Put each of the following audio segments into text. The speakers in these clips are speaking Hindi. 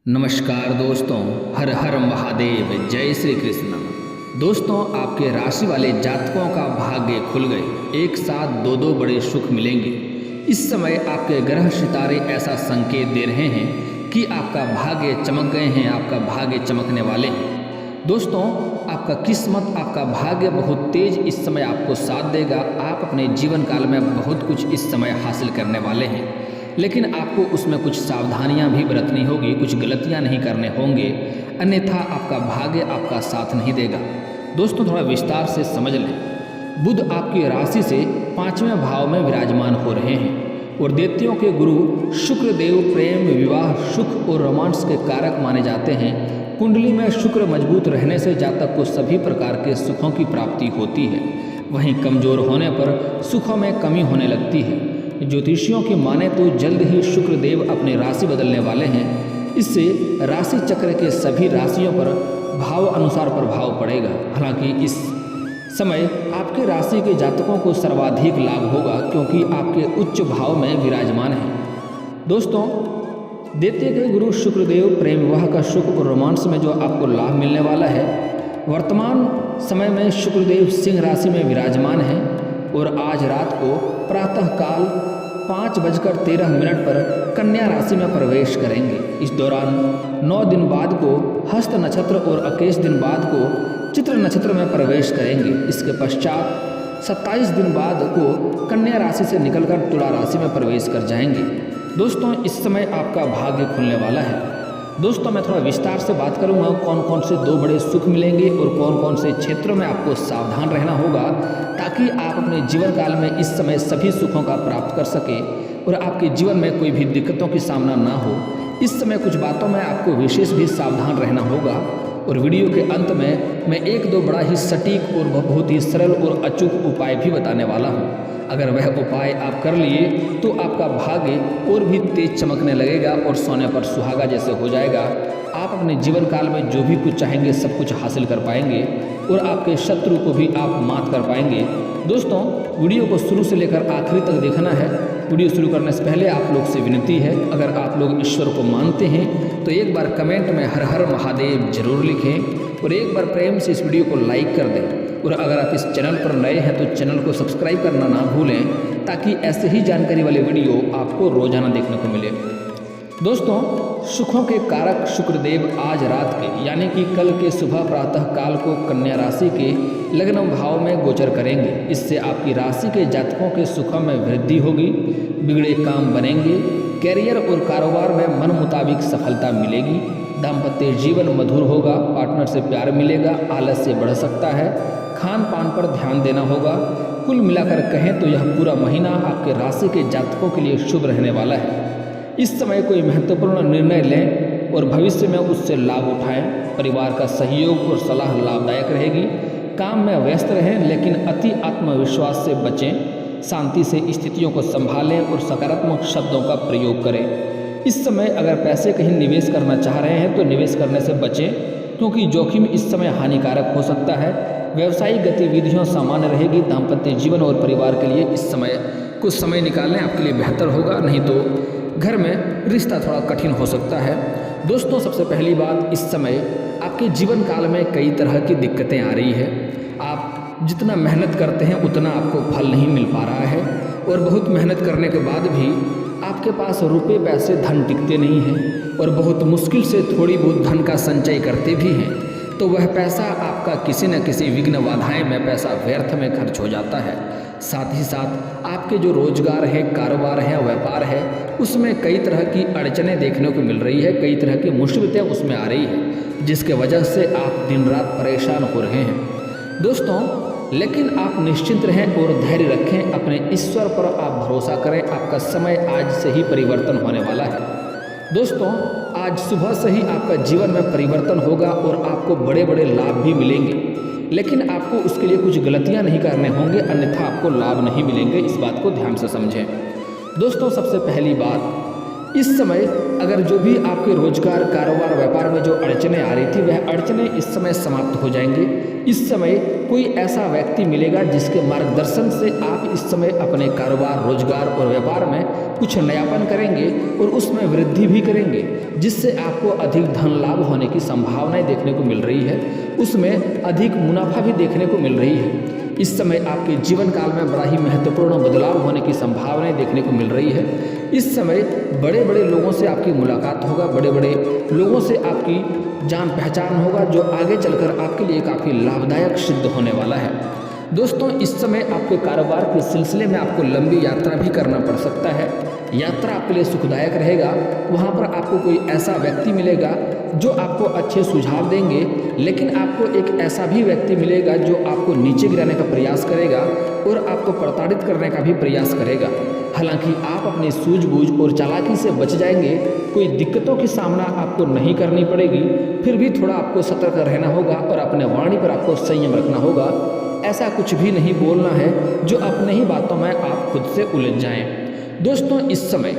नमस्कार दोस्तों, हर हर महादेव, जय श्री कृष्ण। दोस्तों, आपके राशि वाले जातकों का भाग्य खुल गए। एक साथ दो दो बड़े सुख मिलेंगे। इस समय आपके ग्रह सितारे ऐसा संकेत दे रहे हैं कि आपका भाग्य चमक गए हैं, आपका भाग्य चमकने वाले हैं। दोस्तों, आपका किस्मत, आपका भाग्य बहुत तेज इस समय आपको साथ देगा। आप अपने जीवन काल में बहुत कुछ इस समय हासिल करने वाले हैं, लेकिन आपको उसमें कुछ सावधानियां भी बरतनी होगी, कुछ गलतियां नहीं करने होंगे, अन्यथा आपका भाग्य आपका साथ नहीं देगा। दोस्तों, थोड़ा विस्तार से समझ लें। बुध आपकी राशि से 5वें भाव में विराजमान हो रहे हैं और दैत्यों के गुरु शुक्र देव प्रेम, विवाह, सुख और रोमांस के कारक माने जाते हैं। कुंडली में शुक्र मजबूत रहने से जातक को सभी प्रकार के सुखों की प्राप्ति होती है। वहीं कमजोर होने पर सुखों में कमी होने लगती है। ज्योतिषियों की माने तो जल्द ही शुक्र देव अपनी राशि बदलने वाले हैं। इससे राशि चक्र के सभी राशियों पर भाव अनुसार प्रभाव पड़ेगा। हालांकि इस समय आपके राशि के जातकों को सर्वाधिक लाभ होगा, क्योंकि आपके उच्च भाव में विराजमान है। दोस्तों, दैत्य के गुरु शुक्रदेव प्रेम, विवाह का सुख और रोमांस में जो आपको लाभ मिलने वाला है, वर्तमान समय में शुक्रदेव सिंह राशि में विराजमान है और आज रात को प्रातःकाल 5:13 पर कन्या राशि में प्रवेश करेंगे। इस दौरान 9 दिन बाद को हस्त नक्षत्र और 21 दिन बाद को चित्र नक्षत्र में प्रवेश करेंगे। इसके पश्चात 27 दिन बाद को कन्या राशि से निकलकर तुला राशि में प्रवेश कर जाएंगे। दोस्तों, इस समय आपका भाग्य खुलने वाला है। दोस्तों, मैं थोड़ा विस्तार से बात करूंगा कौन कौन से दो बड़े सुख मिलेंगे और कौन कौन से क्षेत्रों में आपको सावधान रहना होगा, ताकि आप अपने जीवन काल में इस समय सभी सुखों का प्राप्त कर सकें और आपके जीवन में कोई भी दिक्कतों की सामना ना हो। इस समय कुछ बातों में आपको विशेष भी सावधान रहना होगा और वीडियो के अंत में मैं एक दो बड़ा ही सटीक और बहुत ही सरल और अचूक उपाय भी बताने वाला हूँ। अगर वह उपाय आप कर लिए तो आपका भाग्य और भी तेज चमकने लगेगा और सोने पर सुहागा जैसे हो जाएगा। आप अपने जीवन काल में जो भी कुछ चाहेंगे सब कुछ हासिल कर पाएंगे और आपके शत्रु को भी आप मात कर पाएंगे। दोस्तों, वीडियो को शुरू से लेकर आखिरी तक देखना है। वीडियो शुरू करने से पहले आप लोग से विनती है, अगर आप लोग ईश्वर को मानते हैं तो एक बार कमेंट में हर हर महादेव जरूर लिखें और एक बार प्रेम से इस वीडियो को लाइक कर दें। और अगर आप इस चैनल पर नए हैं तो चैनल को सब्सक्राइब करना ना भूलें, ताकि ऐसे ही जानकारी वाले वीडियो आपको रोजाना देखने को मिले। दोस्तों, सुखों के कारक शुक्रदेव आज रात के यानी कि कल के सुबह प्रातः काल को कन्या राशि के लग्न भाव में गोचर करेंगे। इससे आपकी राशि के जातकों के सुखों में वृद्धि होगी, बिगड़े काम बनेंगे, कैरियर और कारोबार में मन मुताबिक सफलता मिलेगी, दाम्पत्य जीवन मधुर होगा, पार्टनर से प्यार मिलेगा, आलस्य बढ़ सकता है, खान पान पर ध्यान देना होगा। कुल मिलाकर कहें तो यह पूरा महीना आपके राशि के जातकों के लिए शुभ रहने वाला है। इस समय कोई महत्वपूर्ण निर्णय लें और भविष्य में उससे लाभ उठाएं। परिवार का सहयोग और सलाह लाभदायक रहेगी। काम में व्यस्त रहें, लेकिन अति आत्मविश्वास से बचें। शांति से स्थितियों को संभालें और सकारात्मक शब्दों का प्रयोग करें। इस समय अगर पैसे कहीं निवेश करना चाह रहे हैं तो निवेश करने से बचें, क्योंकि जोखिम इस समय हानिकारक हो सकता है। व्यवसायिक गतिविधियों सामान्य रहेगी। दाम्पत्य जीवन और परिवार के लिए इस समय कुछ समय निकालने आपके लिए बेहतर होगा, नहीं तो घर में रिश्ता थोड़ा कठिन हो सकता है। दोस्तों, सबसे पहली बात, इस समय आपके जीवन काल में कई तरह की दिक्कतें आ रही है। आप जितना मेहनत करते हैं उतना आपको फल नहीं मिल पा रहा है और बहुत मेहनत करने के बाद भी आपके पास रुपए पैसे धन टिकते नहीं हैं और बहुत मुश्किल से थोड़ी बहुत धन का संचय करते भी हैं तो वह पैसा आपका किसी न किसी विघ्न बाधाएं में पैसा व्यर्थ में खर्च हो जाता है। साथ ही साथ आपके जो रोजगार है, कारोबार है, व्यापार है, उसमें कई तरह की अड़चनें देखने को मिल रही है, कई तरह की मुसीबतें उसमें आ रही है, जिसके वजह से आप दिन रात परेशान हो रहे हैं। दोस्तों, लेकिन आप निश्चिंत रहें और धैर्य रखें। अपने ईश्वर पर आप भरोसा करें। आपका समय आज से ही परिवर्तन होने वाला है। दोस्तों, आज सुबह से ही आपका जीवन में परिवर्तन होगा और आपको बड़े बड़े लाभ भी मिलेंगे, लेकिन आपको उसके लिए कुछ गलतियां नहीं करने होंगे, अन्यथा आपको लाभ नहीं मिलेंगे। इस बात को ध्यान से समझें। दोस्तों, सबसे पहली बात, इस समय अगर जो भी आपके रोजगार, कारोबार, व्यापार में जो अड़चने आ रही थी वह अड़चने इस समय समाप्त हो जाएंगे। इस समय कोई ऐसा व्यक्ति मिलेगा जिसके मार्गदर्शन से आप इस समय अपने कारोबार, रोजगार और व्यापार में कुछ नयापन करेंगे और उसमें वृद्धि भी करेंगे, जिससे आपको अधिक धन लाभ होने की संभावनाएं देखने को मिल रही है, उसमें अधिक मुनाफा भी देखने को मिल रही है। इस समय आपके जीवन काल में बड़ा ही महत्वपूर्ण बदलाव होने की संभावनाएं देखने को मिल रही है। इस समय बड़े बड़े लोगों से आपकी मुलाकात होगा, बड़े बड़े लोगों से आपकी जान पहचान होगा, जो आगे चलकर आपके लिए काफ़ी लाभदायक सिद्ध होने वाला है। दोस्तों, इस समय आपके कारोबार के सिलसिले में आपको लंबी यात्रा भी करना पड़ सकता है। यात्रा आपके लिए सुखदायक रहेगा। वहाँ पर आपको कोई ऐसा व्यक्ति मिलेगा जो आपको अच्छे सुझाव देंगे, लेकिन आपको एक ऐसा भी व्यक्ति मिलेगा जो आपको नीचे गिराने का प्रयास करेगा और आपको प्रताड़ित करने का भी प्रयास करेगा। हालांकि आप अपनी सूझबूझ और चालाकी से बच जाएंगे, कोई दिक्कतों की सामना आपको नहीं करनी पड़ेगी। फिर भी थोड़ा आपको सतर्क रहना होगा और अपने वाणी पर आपको संयम रखना होगा। ऐसा कुछ भी नहीं बोलना है जो अपने ही बातों में आप खुद से उलझ जाएं। दोस्तों, इस समय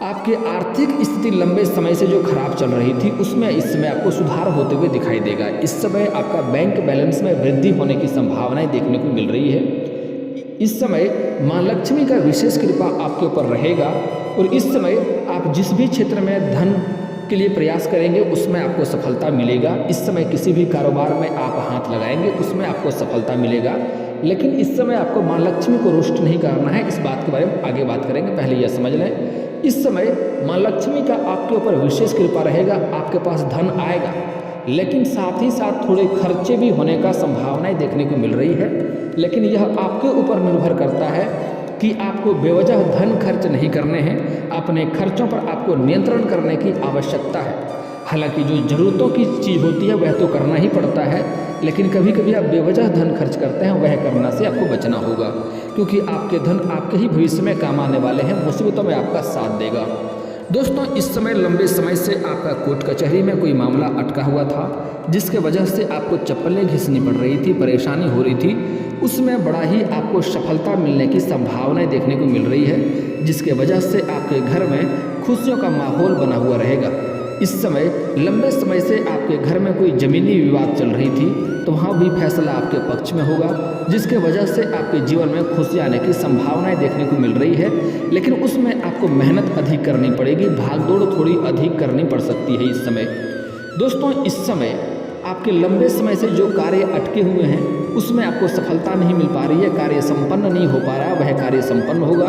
आपकी आर्थिक स्थिति लंबे समय से जो खराब चल रही थी उसमें इस समय आपको सुधार होते हुए दिखाई देगा। इस समय आपका बैंक बैलेंस में वृद्धि होने की संभावनाएं देखने को मिल रही है। इस समय मां लक्ष्मी का विशेष कृपा आपके ऊपर रहेगा और इस समय आप जिस भी क्षेत्र में धन के लिए प्रयास करेंगे उसमें आपको सफलता मिलेगा। इस समय किसी भी कारोबार में आप हाथ लगाएंगे उसमें आपको सफलता मिलेगा, लेकिन इस समय आपको मां लक्ष्मी को रुष्ट नहीं करना है। इस बात के बारे में आगे बात करेंगे, पहले यह समझ लें। इस समय मां लक्ष्मी का आपके ऊपर विशेष कृपा रहेगा, आपके पास धन आएगा, लेकिन साथ ही साथ थोड़े खर्चे भी होने का संभावनाएं देखने को मिल रही है। लेकिन यह आपके ऊपर निर्भर करता है कि आपको बेवजह धन खर्च नहीं करने हैं, अपने खर्चों पर आपको नियंत्रण करने की आवश्यकता है। हालांकि जो ज़रूरतों की चीज़ होती है वह तो करना ही पड़ता है, लेकिन कभी कभी आप बेवजह धन खर्च करते हैं, वह करना से आपको बचना होगा, क्योंकि आपके धन आपके ही भविष्य में काम आने वाले हैं, मुसीबतों में आपका साथ देगा। दोस्तों, इस समय लंबे समय से आपका कोर्ट कचहरी में कोई मामला अटका हुआ था, जिसके वजह से आपको चप्पलें घिसनी पड़ रही थी, परेशानी हो रही थी, उसमें बड़ा ही आपको सफलता मिलने की संभावनाएं देखने को मिल रही है, जिसके वजह से आपके घर में खुशियों का माहौल बना हुआ रहेगा। इस समय लंबे समय से आपके घर में कोई ज़मीनी विवाद चल रही थी, तो वहाँ भी फैसला आपके पक्ष में होगा, जिसके वजह से आपके जीवन में खुशी आने की संभावनाएं देखने को मिल रही है। लेकिन उसमें आपको मेहनत अधिक करनी पड़ेगी, भागदौड़ थोड़ी अधिक करनी पड़ सकती है इस समय। दोस्तों, इस समय आपके लंबे समय से जो कार्य अटके हुए हैं उसमें आपको सफलता नहीं मिल पा रही है, कार्य संपन्न नहीं हो पा रहा, वह कार्य संपन्न होगा।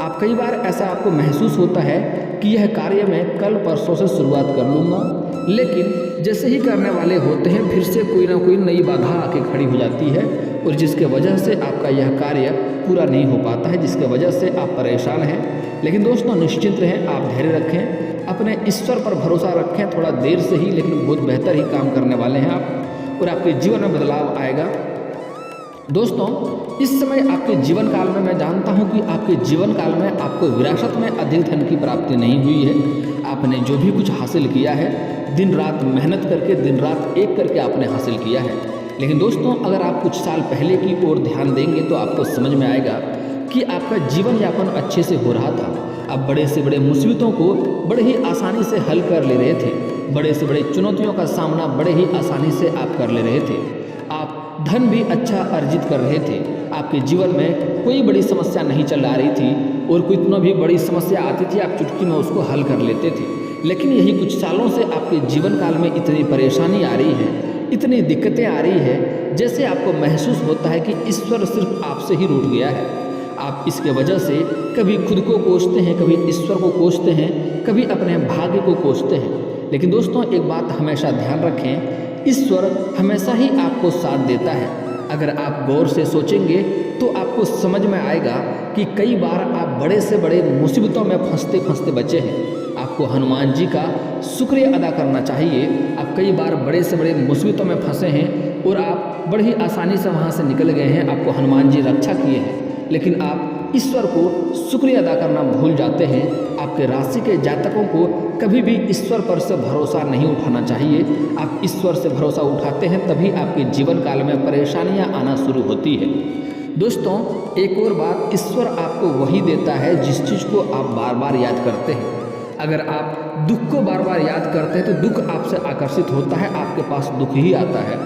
आप कई बार ऐसा आपको महसूस होता है कि यह कार्य मैं कल परसों से शुरुआत कर लूँगा, लेकिन जैसे ही करने वाले होते हैं फिर से कोई ना कोई नई बाधा आके खड़ी हो जाती है और जिसके वजह से आपका यह कार्य पूरा नहीं हो पाता है, जिसके वजह से आप परेशान हैं। लेकिन दोस्तों, निश्चिंत रहें, आप धैर्य रखें, अपने ईश्वर पर भरोसा रखें। थोड़ा देर से ही लेकिन बहुत बेहतर ही काम करने वाले हैं आप और आपके जीवन में बदलाव आएगा। दोस्तों, इस समय आपके जीवन काल में मैं जानता हूं कि आपके जीवन काल में आपको विरासत में अधिक धन की प्राप्ति नहीं हुई है। आपने जो भी कुछ हासिल किया है दिन रात मेहनत करके, दिन रात एक करके आपने हासिल किया है। लेकिन दोस्तों, अगर आप कुछ साल पहले की ओर ध्यान देंगे तो आपको समझ में आएगा कि आपका जीवन यापन अच्छे से हो रहा था। आप बड़े से बड़े मुसीबतों को बड़े ही आसानी से हल कर ले रहे थे, बड़े से बड़े चुनौतियों का सामना बड़े ही आसानी से आप कर ले रहे थे। आप धन भी अच्छा अर्जित कर रहे थे, आपके जीवन में कोई बड़ी समस्या नहीं चल आ रही थी और कोई इतना भी बड़ी समस्या आती थी आप चुटकी में उसको हल कर लेते थे। लेकिन यही कुछ सालों से आपके जीवन काल में इतनी परेशानी आ रही है, इतनी दिक्कतें आ रही है, जैसे आपको महसूस होता है कि ईश्वर सिर्फ आपसे ही रूठ गया है। आप इसके वजह से कभी खुद को कोसते हैं, कभी ईश्वर को कोसते हैं, कभी अपने भाग्य को कोसते हैं। लेकिन दोस्तों, एक बात हमेशा ध्यान रखें, ईश्वर हमेशा ही आपको साथ देता है। अगर आप गौर से सोचेंगे तो आपको समझ में आएगा कि कई बार आप बड़े से बड़े मुसीबतों में फंसते फंसते बचे हैं। आपको हनुमान जी का शुक्रिया अदा करना चाहिए। आप कई बार बड़े से बड़े मुसीबतों में फंसे हैं और आप बड़ी ही आसानी से वहाँ से निकल गए हैं, आपको हनुमान जी रक्षा किए हैं, लेकिन आप ईश्वर को शुक्रिया अदा करना भूल जाते हैं। आपके राशि के जातकों को कभी भी ईश्वर पर से भरोसा नहीं उठाना चाहिए। आप ईश्वर से भरोसा उठाते हैं तभी आपके जीवन काल में परेशानियां आना शुरू होती है। दोस्तों, एक और बात, ईश्वर आपको वही देता है जिस चीज़ को आप बार बार याद करते हैं। अगर आप दुख को बार बार याद करते हैं तो दुख आपसे आकर्षित होता है, आपके पास दुख ही आता है।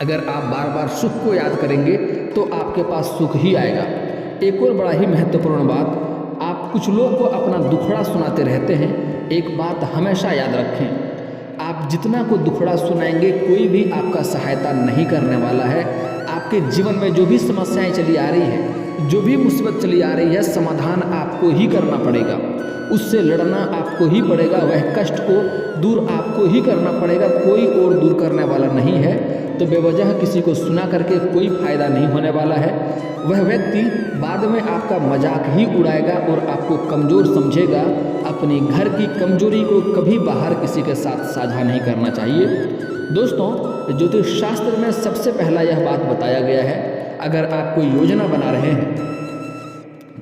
अगर आप बार बार सुख को याद करेंगे तो आपके पास सुख ही आएगा। एक और बड़ा ही महत्वपूर्ण बात, आप कुछ लोग को अपना दुखड़ा सुनाते रहते हैं। एक बात हमेशा याद रखें, आप जितना को दुखड़ा सुनाएंगे कोई भी आपका सहायता नहीं करने वाला है। आपके जीवन में जो भी समस्याएं चली आ रही है, जो भी मुसीबत चली आ रही है, समाधान आपको ही करना पड़ेगा, उससे लड़ना आपको ही पड़ेगा, वह कष्ट को दूर आपको ही करना पड़ेगा, कोई और दूर करने वाला नहीं है। तो बेवजह किसी को सुना करके कोई फायदा नहीं होने वाला है। वह व्यक्ति बाद में आपका मजाक ही उड़ाएगा और आपको कमज़ोर समझेगा। अपनी घर की कमजोरी को कभी बाहर किसी के साथ साझा नहीं करना चाहिए। दोस्तों, ज्योतिष शास्त्र में सबसे पहला यह बात बताया गया है, अगर आप कोई योजना बना रहे हैं,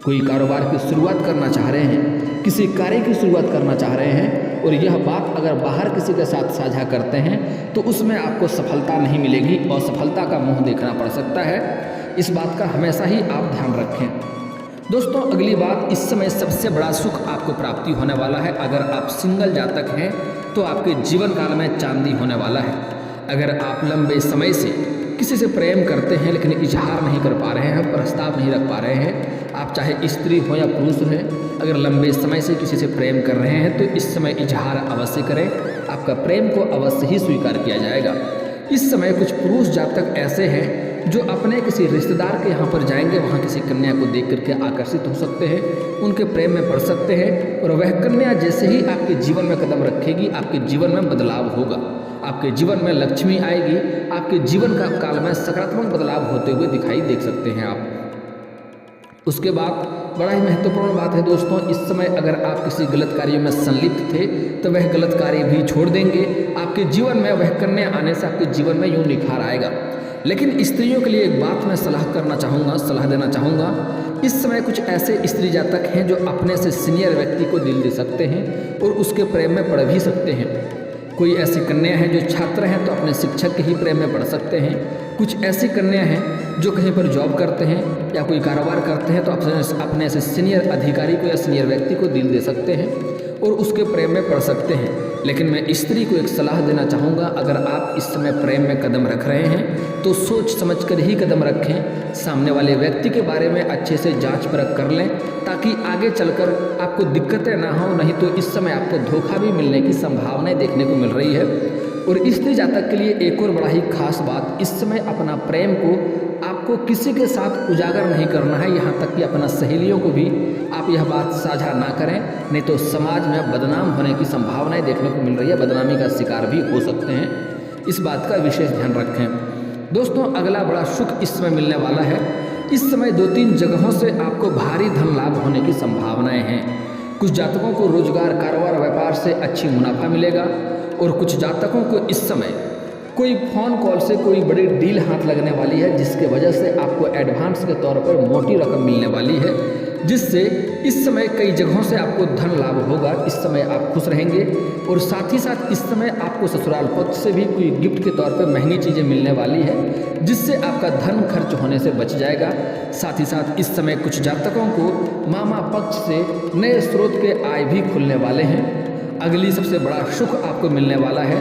कोई कारोबार की शुरुआत करना चाह रहे हैं, किसी कार्य की शुरुआत करना चाह रहे हैं और यह बात अगर बाहर किसी के साथ साझा करते हैं तो उसमें आपको सफलता नहीं मिलेगी और सफलता का मुंह देखना पड़ सकता है। इस बात का हमेशा ही आप ध्यान रखें। दोस्तों, अगली बात, इस समय सबसे बड़ा सुख आपको प्राप्ति होने वाला है। अगर आप सिंगल जातक हैं तो आपके जीवन काल में चांदी होने वाला है। अगर आप लंबे समय से किसी से प्रेम करते हैं लेकिन इजहार नहीं कर पा रहे हैं, प्रस्ताव नहीं रख पा रहे हैं, आप चाहे स्त्री हो या पुरुष हैं, अगर लंबे समय से किसी से प्रेम कर रहे हैं तो इस समय इजहार अवश्य करें, आपका प्रेम को अवश्य ही स्वीकार किया जाएगा। इस समय कुछ पुरुष जातक ऐसे हैं जो अपने किसी रिश्तेदार के यहाँ पर जाएंगे, वहाँ किसी कन्या को देख करके आकर्षित हो सकते हैं, उनके प्रेम में पड़ सकते हैं और वह कन्या जैसे ही आपके जीवन में कदम रखेगी, आपके जीवन में बदलाव होगा, आपके जीवन में लक्ष्मी आएगी, आपके जीवन का काल में सकारात्मक बदलाव होते हुए दिखाई देख सकते हैं आप। उसके बाद बड़ा ही महत्वपूर्ण बात है दोस्तों, इस समय अगर आप किसी गलत कार्य में संलिप्त थे तो वह गलत कार्य भी छोड़ देंगे। आपके जीवन में वह कन्या आने से आपके जीवन में यूं निखार आएगा। लेकिन स्त्रियों के लिए एक बात मैं सलाह देना चाहूँगा। इस समय कुछ ऐसे स्त्री जातक हैं जो अपने से सीनियर व्यक्ति को दिल दे सकते हैं और उसके प्रेम में पड़ भी सकते हैं। कोई ऐसी कन्या है जो छात्र हैं तो अपने शिक्षक के ही प्रेम में पड़ सकते हैं। कुछ ऐसी कन्या हैं जो कहीं पर जॉब करते हैं या कोई कारोबार करते हैं तो अपने से सीनियर अधिकारी को या सीनियर व्यक्ति को दिल दे सकते हैं और उसके प्रेम में पड़ सकते हैं। लेकिन मैं स्त्री को एक सलाह देना चाहूँगा, अगर आप इस समय प्रेम में कदम रख रहे हैं तो सोच समझ कर ही कदम रखें। सामने वाले व्यक्ति के बारे में अच्छे से जांच परख कर लें ताकि आगे चलकर आपको दिक्कतें ना हो, नहीं तो इस समय आपको धोखा भी मिलने की संभावनाएं देखने को मिल रही है। और स्त्री जातक के लिए एक और बड़ा ही खास बात, इस समय अपना प्रेम को आपको किसी के साथ उजागर नहीं करना है, यहाँ तक कि अपना सहेलियों को भी आप यह बात साझा ना करें, नहीं तो समाज में बदनाम होने की संभावनाएं देखने को मिल रही है, बदनामी का शिकार भी हो सकते हैं। इस बात का विशेष ध्यान रखें। दोस्तों, अगला बड़ा सुख इस समय मिलने वाला है। इस समय 2-3 जगहों से आपको भारी धन लाभ होने की संभावनाएं हैं। कुछ जातकों को रोजगार, कारोबार, व्यापार से अच्छी मुनाफा मिलेगा और कुछ जातकों को इस समय कोई फ़ोन कॉल से कोई बड़ी डील हाथ लगने वाली है, जिसके वजह से आपको एडवांस के तौर पर मोटी रकम मिलने वाली है, जिससे इस समय कई जगहों से आपको धन लाभ होगा। इस समय आप खुश रहेंगे और साथ ही साथ इस समय आपको ससुराल पक्ष से भी कोई गिफ्ट के तौर पर महंगी चीज़ें मिलने वाली है, जिससे आपका धन खर्च होने से बच जाएगा। साथ ही साथ इस समय कुछ जातकों को मामा पक्ष से नए स्रोत के आय भी खुलने वाले हैं। अगली सबसे बड़ा सुख आपको मिलने वाला है,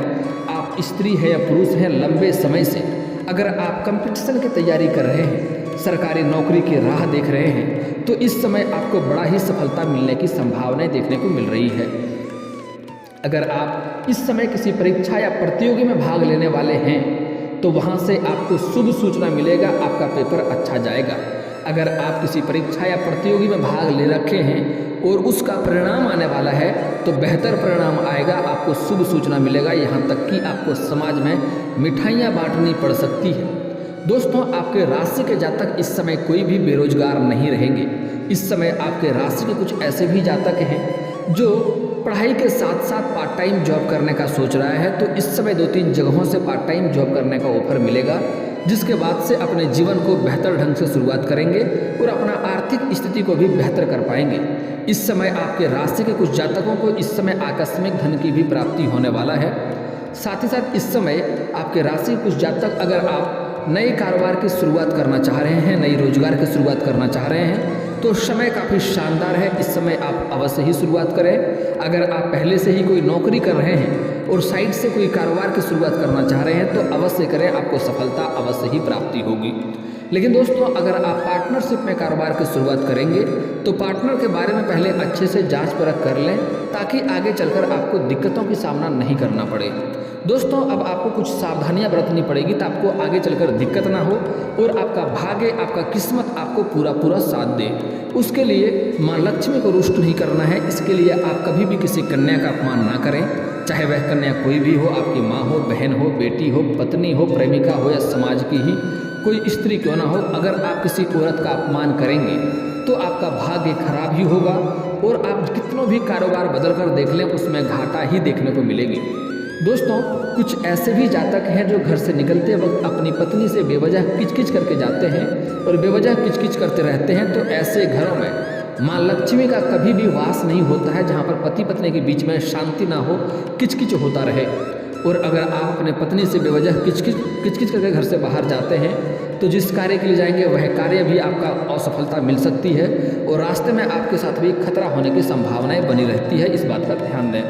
आप स्त्री है या पुरुष हैं, लंबे समय से अगर आप कंपटीशन की तैयारी कर रहे हैं, सरकारी नौकरी की राह देख रहे हैं, तो इस समय आपको बड़ा ही सफलता मिलने की संभावनाएं देखने को मिल रही है। अगर आप इस समय किसी परीक्षा या प्रतियोगी में भाग लेने वाले हैं तो वहां से आपको शुभ सूचना मिलेगा, आपका पेपर अच्छा जाएगा। अगर आप किसी परीक्षा या प्रतियोगी में भाग ले रखे हैं और उसका परिणाम आने वाला है तो बेहतर परिणाम आएगा, आपको शुभ सूचना मिलेगा। यहाँ तक कि आपको समाज में मिठाइयाँ बांटनी पड़ सकती है। दोस्तों, आपके राशि के जातक इस समय कोई भी बेरोजगार नहीं रहेंगे। इस समय आपके राशि के कुछ ऐसे भी जातक हैं जो पढ़ाई के साथ साथ पार्ट टाइम जॉब करने का सोच रहा है, तो इस समय 2-3 जगहों से पार्ट टाइम जॉब करने का ऑफर मिलेगा, जिसके बाद से अपने जीवन को बेहतर ढंग से शुरुआत करेंगे और अपना आर्थिक स्थिति को भी बेहतर कर पाएंगे। इस समय आपके राशि के कुछ जातकों को इस समय आकस्मिक धन की भी प्राप्ति होने वाला है। साथ ही साथ इस समय आपके राशि के कुछ जातक, अगर आप नए कारोबार की शुरुआत करना चाह रहे हैं, नई रोजगार की शुरुआत करना चाह रहे हैं, तो समय काफ़ी शानदार है। इस समय आप अवश्य ही शुरुआत करें। अगर आप पहले से ही कोई नौकरी कर रहे हैं और साइड से कोई कारोबार की शुरुआत करना चाह रहे हैं तो अवश्य करें, आपको सफलता अवश्य ही प्राप्ति होगी। लेकिन दोस्तों, अगर आप पार्टनरशिप में कारोबार की शुरुआत करेंगे तो पार्टनर के बारे में पहले अच्छे से जांच परख कर लें, ताकि आगे चलकर आपको दिक्कतों की सामना नहीं करना पड़े। दोस्तों, अब आपको कुछ सावधानियां बरतनी पड़ेगी तो आपको आगे चलकर दिक्कत ना हो और आपका भाग्य, आपका किस्मत आपको पूरा साथ दे। उसके लिए माँ लक्ष्मी को रुष्ट नहीं करना है। इसके लिए आप कभी भी किसी कन्या का अपमान ना करें, चाहे वह कन्या कोई भी हो, आपकी माँ हो, बहन हो, बेटी हो, पत्नी हो, प्रेमिका हो या समाज की ही कोई स्त्री क्यों ना हो। अगर आप किसी औरत का अपमान करेंगे तो आपका भाग्य खराब ही होगा और आप कितनों भी कारोबार बदल कर देख लें, उसमें घाटा ही देखने को मिलेगी। दोस्तों, कुछ ऐसे भी जातक हैं जो घर से निकलते वक्त अपनी पत्नी से बेवजह किचकिच करके जाते हैं और बेवजह किचकिच करते रहते हैं। तो ऐसे घरों में माँ लक्ष्मी का कभी भी वास नहीं होता है, जहाँ पर पति पत्नी के बीच में शांति ना हो, किचकिच होता रहे। और अगर आप अपने पत्नी से बेवजह किचकिच करके घर से बाहर जाते हैं तो जिस कार्य के लिए जाएंगे वह कार्य भी आपका असफलता मिल सकती है और रास्ते में आपके साथ भी खतरा होने की संभावनाएं बनी रहती है। इस बात का ध्यान दें।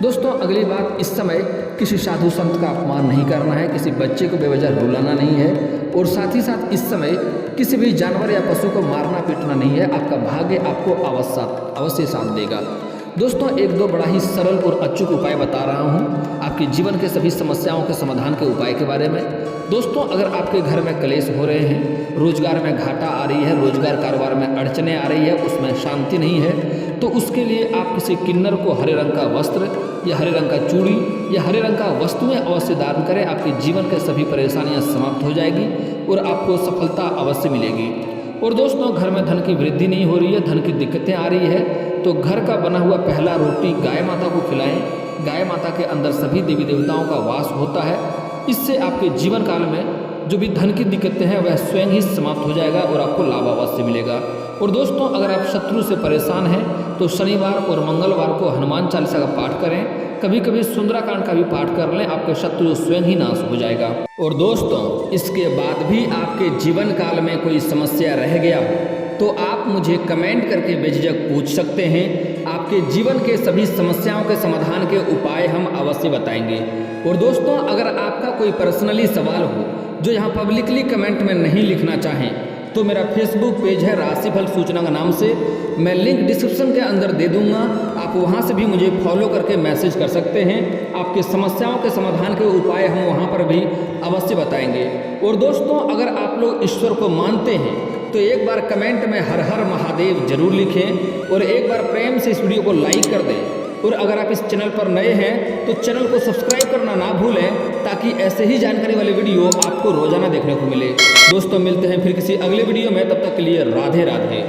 दोस्तों, अगली बात, इस समय किसी साधु संत का अपमान नहीं करना है, किसी बच्चे को बेवजह रुलाना नहीं है और साथ ही साथ इस समय किसी भी जानवर या पशु को मारना पीटना नहीं है। आपका भाग्य आपको अवश्य साथ देगा। दोस्तों, एक दो बड़ा ही सरल और अचूक उपाय बता रहा हूँ आपके जीवन के सभी समस्याओं के समाधान के उपाय के बारे में। दोस्तों, अगर आपके घर में क्लेश हो रहे हैं, रोजगार में घाटा आ रही है, रोजगार कारोबार में अड़चने आ रही है, उसमें शांति नहीं है, तो उसके लिए आप किसी किन्नर को हरे रंग का वस्त्र या हरे रंग का चूड़ी या हरे रंग का वस्तुएं अवश्य दान करें। आपके जीवन के सभी परेशानियां समाप्त हो जाएगी और आपको सफलता अवश्य मिलेगी। और दोस्तों, घर में धन की वृद्धि नहीं हो रही है, धन की दिक्कतें आ रही है, तो घर का बना हुआ पहला रोटी गाय माता को खिलाएं। गाय माता के अंदर सभी देवी देवताओं का वास होता है। इससे आपके जीवन काल में जो भी धन की दिक्कतें हैं वह स्वयं ही समाप्त हो जाएगा और आपको लाभ अवश्य मिलेगा। और दोस्तों, अगर आप शत्रु से परेशान हैं तो शनिवार और मंगलवार को हनुमान चालीसा का पाठ करें। कभी कभी सुंदराकांड का भी पाठ कर लें, आपके शत्रु स्वयं ही नाश हो जाएगा। और दोस्तों, इसके बाद भी आपके जीवन काल में कोई समस्या रह गया हो तो आप मुझे कमेंट करके बेझिझक पूछ सकते हैं। आपके जीवन के सभी समस्याओं के समाधान के उपाय हम अवश्य बताएंगे। और दोस्तों, अगर आपका कोई पर्सनली सवाल हो जो यहाँ पब्लिकली कमेंट में नहीं लिखना चाहें तो मेरा फेसबुक पेज है राशिफल सूचना का नाम से, मैं लिंक डिस्क्रिप्शन के अंदर दे दूंगा। आप वहां से भी मुझे फॉलो करके मैसेज कर सकते हैं। आपकी समस्याओं के समाधान के उपाय हम वहां पर भी अवश्य बताएंगे। और दोस्तों, अगर आप लोग ईश्वर को मानते हैं तो एक बार कमेंट में हर हर महादेव जरूर लिखें और एक बार प्रेम से इस वीडियो को लाइक कर दें। और अगर आप इस चैनल पर नए हैं तो चैनल को सब्सक्राइब करना ना भूलें, ताकि ऐसे ही जानकारी वाले वीडियो आपको रोजाना देखने को मिले। दोस्तों, मिलते हैं फिर किसी अगले वीडियो में, तब तक के लिए राधे राधे।